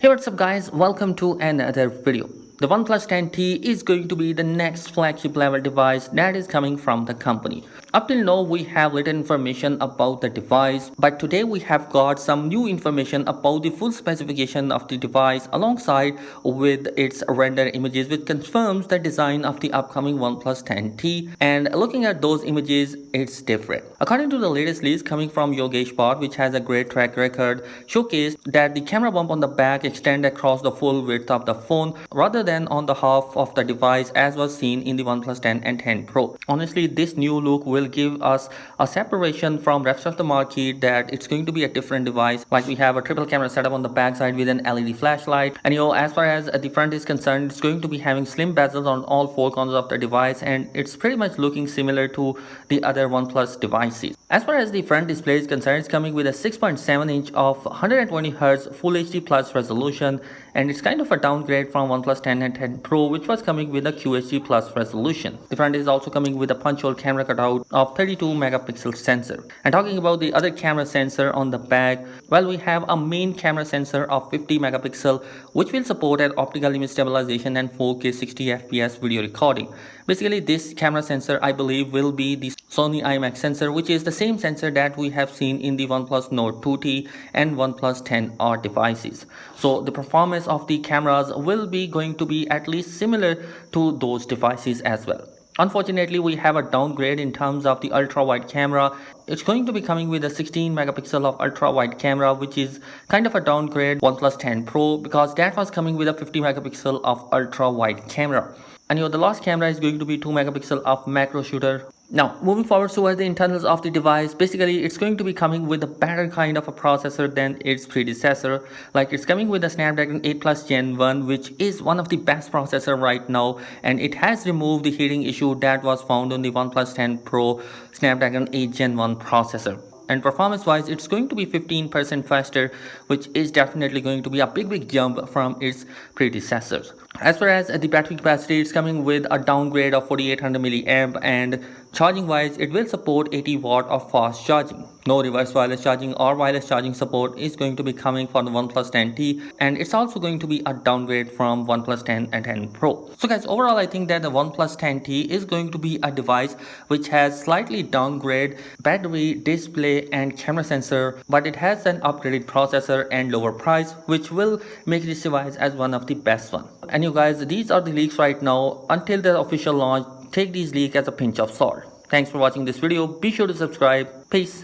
Hey, what's up guys, welcome to another video. The OnePlus 10T is going to be the next flagship level device that is coming from the company. Up till now we have little information about the device, but today we have got some new information about the full specification of the device alongside with its render images, which confirms the design of the upcoming OnePlus 10T. And looking at those images, it's different. According to the latest leaks coming from Yogesh Bot, which has a great track record, showcased that the camera bump on the back extend across the full width of the phone rather than on the half of the device as was seen in the OnePlus 10 and 10 Pro. Honestly, this new look will give us a separation from rest of the market, that it's going to be a different device. Like we have a triple camera setup on the back side with an LED flashlight, and as far as the front is concerned, it's going to be having slim bezels on all four corners of the device, and it's pretty much looking similar to the other OnePlus devices. As far as the front display is concerned, it's coming with a 6.7 inch of 120Hz Full HD Plus resolution, and it's kind of a downgrade from OnePlus 10 and 10 Pro, which was coming with a QHD Plus resolution. The front is also coming with a punch hole camera cutout of 32 megapixel sensor. And talking about the other camera sensor on the back, well, we have a main camera sensor of 50 megapixel, which will support an optical image stabilization and 4K 60 FPS video recording. Basically, this camera sensor, I believe, will be the Sony IMX sensor, which is the same sensor that we have seen in the OnePlus Nord 2T and OnePlus 10R devices. So the performance of the cameras will be going to be at least similar to those devices as well. Unfortunately, we have a downgrade in terms of the ultra-wide camera. It's going to be coming with a 16 megapixel of ultra-wide camera, which is kind of a downgrade OnePlus 10 Pro, because that was coming with a 50 megapixel of ultra-wide camera. And the last camera is going to be 2 megapixel of macro shooter. Now, moving forward towards the internals of the device, basically it's going to be coming with a better kind of a processor than its predecessor. Like, it's coming with a Snapdragon 8 Plus Gen 1, which is one of the best processor right now, and it has removed the heating issue that was found on the OnePlus 10 Pro Snapdragon 8 Gen 1 processor. And performance wise, it's going to be 15% faster, which is definitely going to be a big jump from its predecessors. As far as the battery capacity, it's coming with a downgrade of 4800 milliamp, and charging wise, it will support 80 watt of fast charging. No reverse wireless charging or wireless charging support is going to be coming for the OnePlus 10T, and it's also going to be a downgrade from OnePlus 10 and 10 Pro. So guys, overall I think that the OnePlus 10T is going to be a device which has slightly downgrade battery, display and camera sensor, but it has an upgraded processor and lower price, which will make this device as one of the best one. And you guys, these are the leaks right now. Until the official launch, take these leaks as a pinch of salt. Thanks for watching this video. Be sure to subscribe. Peace.